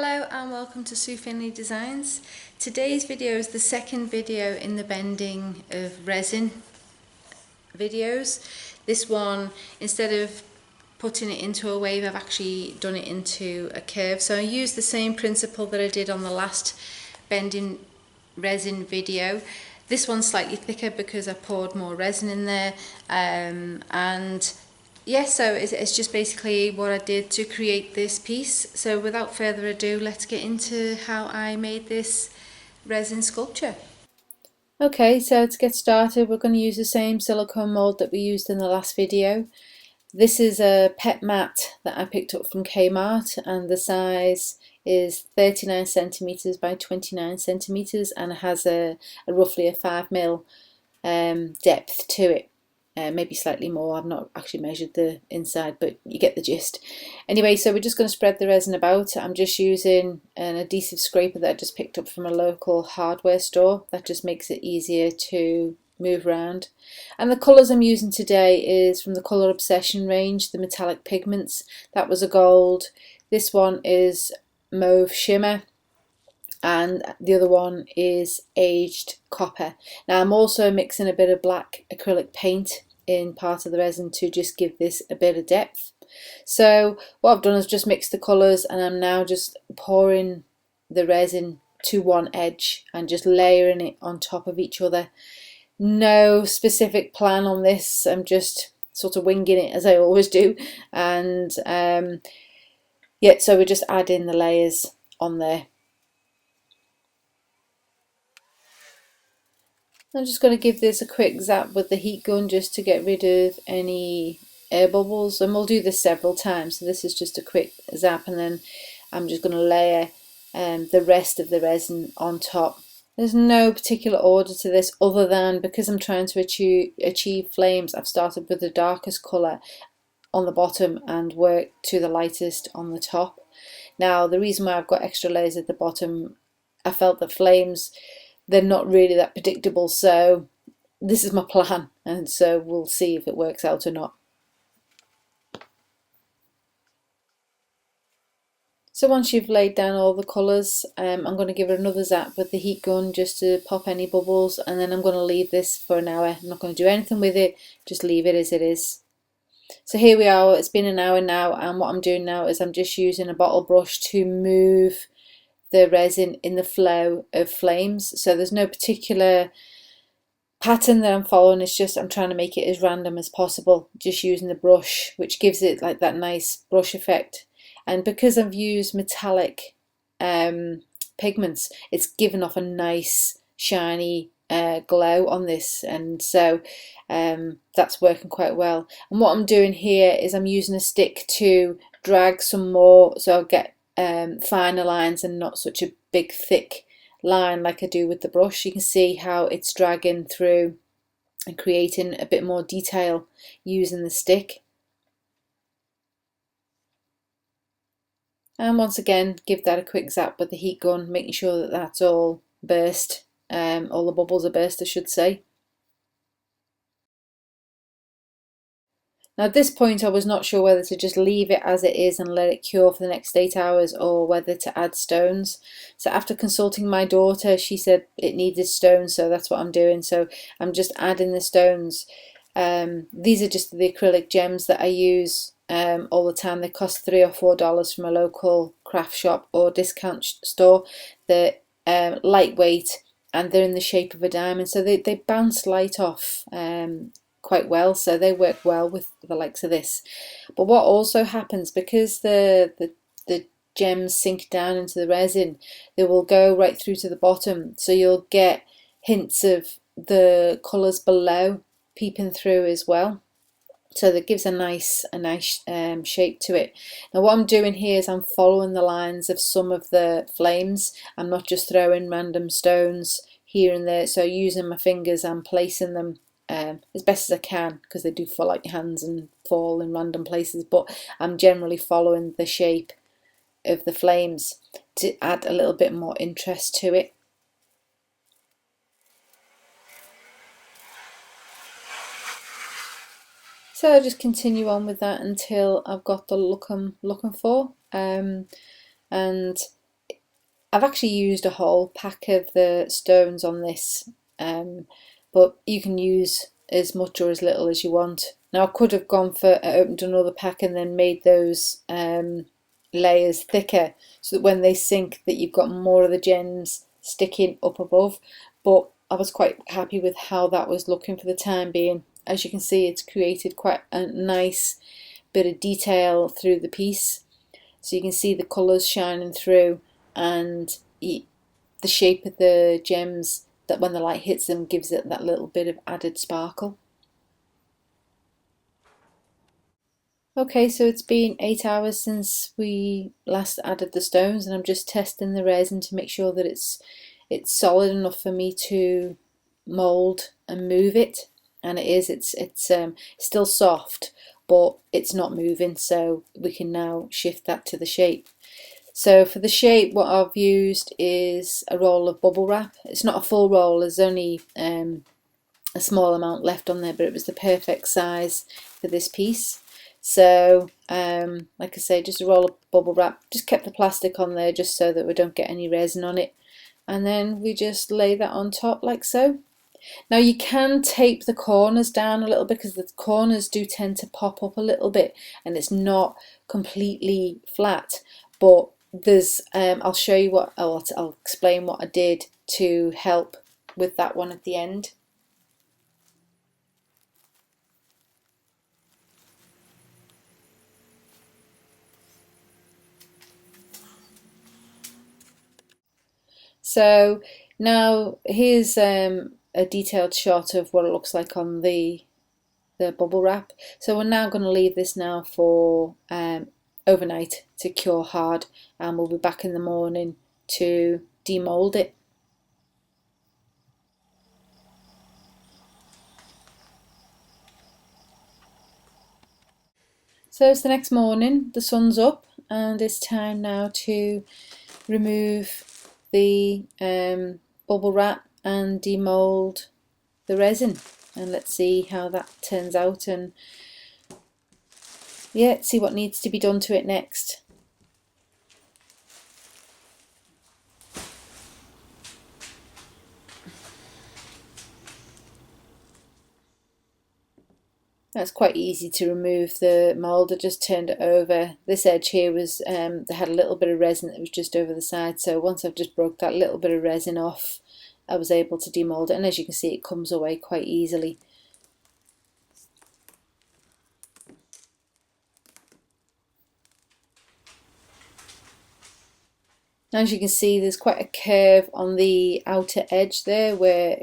Hello and welcome to Sue Findlay Designs. Today's video is the second video in the bending of resin videos. This one, instead of putting it into a wave, I've actually done it into a curve. So I used the same principle that I did on the last bending resin video. This one's slightly thicker because I poured more resin in there, and yeah, so it's just basically what I did to create this piece. So without further ado, let's get into how I made this resin sculpture. Okay, so to get started, we're going to use the same silicone mold that we used in the last video. This is a pet mat that I picked up from Kmart, and the size is 39 centimeters by 29 centimeters, and it has a roughly a 5mm depth to it. Maybe slightly more. I've not actually measured the inside, but you get the gist. Anyway, so we're just going to spread the resin about. I'm just using an adhesive scraper that I just picked up from a local hardware store. That just makes it easier to move around. And the colours I'm using today is from the Colour Obsession range, the metallic pigments. That was a gold. This one is mauve shimmer, and the other one is aged copper. Now I'm also mixing a bit of black acrylic paint in part of the resin to just give this a bit of depth. So what I've done is just mix the colours, and I'm now just pouring the resin to one edge and just layering it on top of each other. No specific plan on this, I'm just sort of winging it as I always do, and yeah, so we're just adding the layers on there. I'm just going to give this a quick zap with the heat gun just to get rid of any air bubbles, and we'll do this several times. So this is just a quick zap, and then I'm just going to layer the rest of the resin on top. There's no particular order to this other than because I'm trying to achieve flames, I've started with the darkest colour on the bottom and worked to the lightest on the top. Now the reason why I've got extra layers at the bottom, I felt that flames, they're not really that predictable, so this is my plan, and so we'll see if it works out or not. So once you've laid down all the colours, I'm going to give it another zap with the heat gun just to pop any bubbles, and then I'm going to leave this for an hour. I'm not going to do anything with it, just leave it as it is. So here we are, it's been an hour now, and what I'm doing now is I'm just using a bottle brush to move the resin in the flow of flames. So there's no particular pattern that I'm following, it's just I'm trying to make it as random as possible, just using the brush, which gives it like that nice brush effect. And because I've used metallic pigments, it's given off a nice shiny glow on this, and so that's working quite well. And what I'm doing here is I'm using a stick to drag some more, so I'll get finer lines and not such a big thick line like I do with the brush. You can see how it's dragging through and creating a bit more detail using the stick. And once again, give that a quick zap with the heat gun, making sure that that's all burst, all the bubbles are burst, I should say. Now at this point I was not sure whether to just leave it as it is and let it cure for the next 8 hours, or whether to add stones. So after consulting my daughter, she said it needed stones, so that's what I'm doing. So I'm just adding the stones. These are just the acrylic gems that I use all the time. They cost $3 or $4 from a local craft shop or discount store. They're lightweight and they're in the shape of a diamond, so they bounce light off quite well, so they work well with the likes of this. But what also happens, because the gems sink down into the resin, they will go right through to the bottom, so you'll get hints of the colours below peeping through as well, so that gives a nice shape to it. Now what I'm doing here is I'm following the lines of some of the flames. I'm not just throwing random stones here and there, so using my fingers I'm placing them as best as I can, because they do fall out your hands and fall in random places, but I'm generally following the shape of the flames to add a little bit more interest to it. So I just continue on with that until I've got the look I'm looking for, and I've actually used a whole pack of the stones on this, but you can use as much or as little as you want. Now I could have gone for opened another pack and then made those layers thicker so that when they sink that you've got more of the gems sticking up above, but I was quite happy with how that was looking for the time being. As you can see, it's created quite a nice bit of detail through the piece, so you can see the colours shining through, and the shape of the gems that when the light hits them gives it that little bit of added sparkle. Okay, so it's been 8 hours since we last added the stones, and I'm just testing the resin to make sure that it's solid enough for me to mould and move it. And it is. It's still soft, but it's not moving, so we can now shift that to the shape. So for the shape, what I've used is a roll of bubble wrap. It's not a full roll, there's only a small amount left on there, but it was the perfect size for this piece. So like I say, just a roll of bubble wrap, just kept the plastic on there just so that we don't get any resin on it, and then we just lay that on top like so. Now you can tape the corners down a little bit because the corners do tend to pop up a little bit and it's not completely flat, but there's I'll show you what I'll explain what I did to help with that one at the end. So now here's a detailed shot of what it looks like on the bubble wrap. So we're now going to leave this now for overnight to cure hard, and we'll be back in the morning to demold it. So it's the next morning, the sun's up, and it's time now to remove the bubble wrap and demold the resin, and let's see how that turns out, and yeah, see what needs to be done to it next. That's quite easy to remove the mould. I just turned it over. This edge here was they had a little bit of resin that was just over the side, so once I've just broke that little bit of resin off, I was able to demold it, and as you can see, it comes away quite easily. As you can see, there's quite a curve on the outer edge there where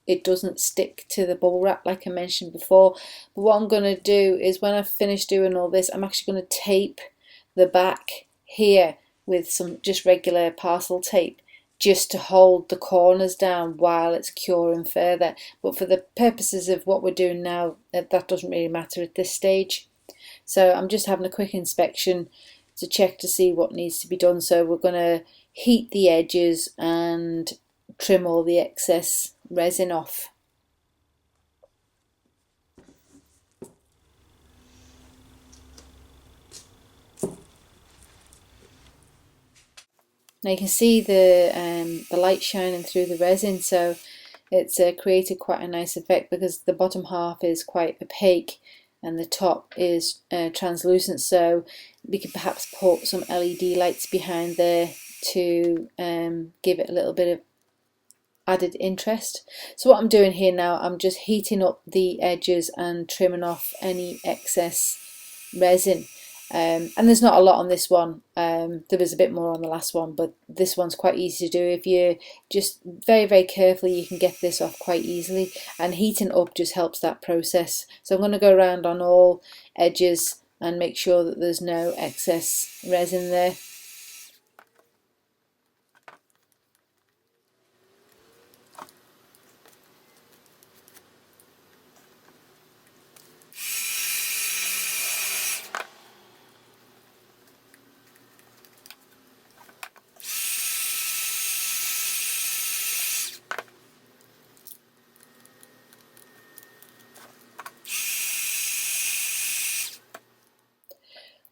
it doesn't stick to the bubble wrap like I mentioned before. But what I'm going to do is when I've finished doing all this, I'm actually going to tape the back here with some just regular parcel tape just to hold the corners down while it's curing further. But for the purposes of what we're doing now, that doesn't really matter at this stage. So I'm just having a quick inspection to check to see what needs to be done. So we're going to heat the edges and trim all the excess resin off. Now you can see the light shining through the resin, so it's created quite a nice effect because the bottom half is quite opaque and the top is translucent, so we could perhaps put some LED lights behind there to give it a little bit of added interest. So what I'm doing here now, I'm just heating up the edges and trimming off any excess resin. And there's not a lot on this one. There was a bit more on the last one, but this one's quite easy to do. If you just very carefully, you can get this off quite easily, and heating up just helps that process. So I'm going to go around on all edges and make sure that there's no excess resin there.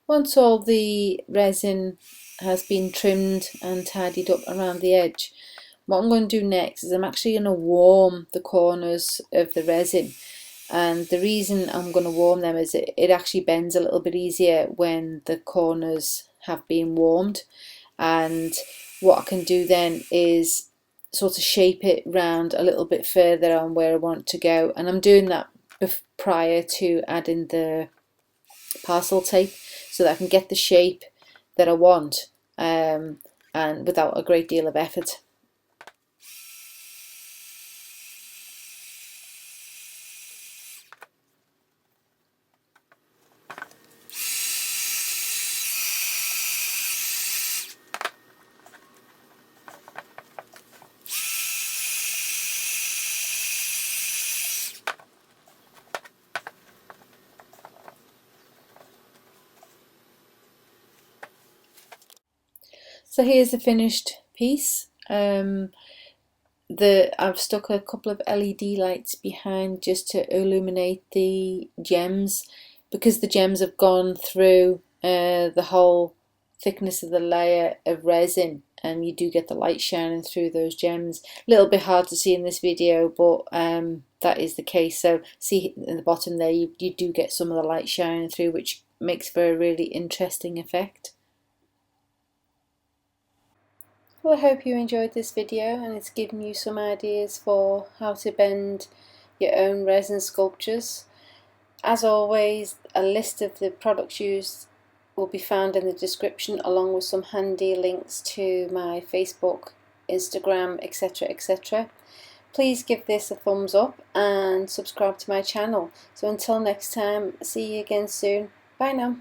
Once all the resin has been trimmed and tidied up around the edge. What I'm going to do next is I'm actually going to warm the corners of the resin, and the reason I'm going to warm them is it actually bends a little bit easier when the corners have been warmed, and what I can do then is sort of shape it round a little bit further on where I want to go, and I'm doing that prior to adding the parcel tape so that I can get the shape that I want, and without a great deal of effort. So here's the finished piece. I've stuck a couple of LED lights behind just to illuminate the gems, because the gems have gone through the whole thickness of the layer of resin, and you do get the light shining through those gems. A little bit hard to see in this video, but that is the case. So see in the bottom there, you do get some of the light shining through, which makes for a really interesting effect. Well, I hope you enjoyed this video and it's given you some ideas for how to bend your own resin sculptures. As always, a list of the products used will be found in the description, along with some handy links to my Facebook, Instagram, etc, etc. Please give this a thumbs up and subscribe to my channel. So until next time, see you again soon. Bye now.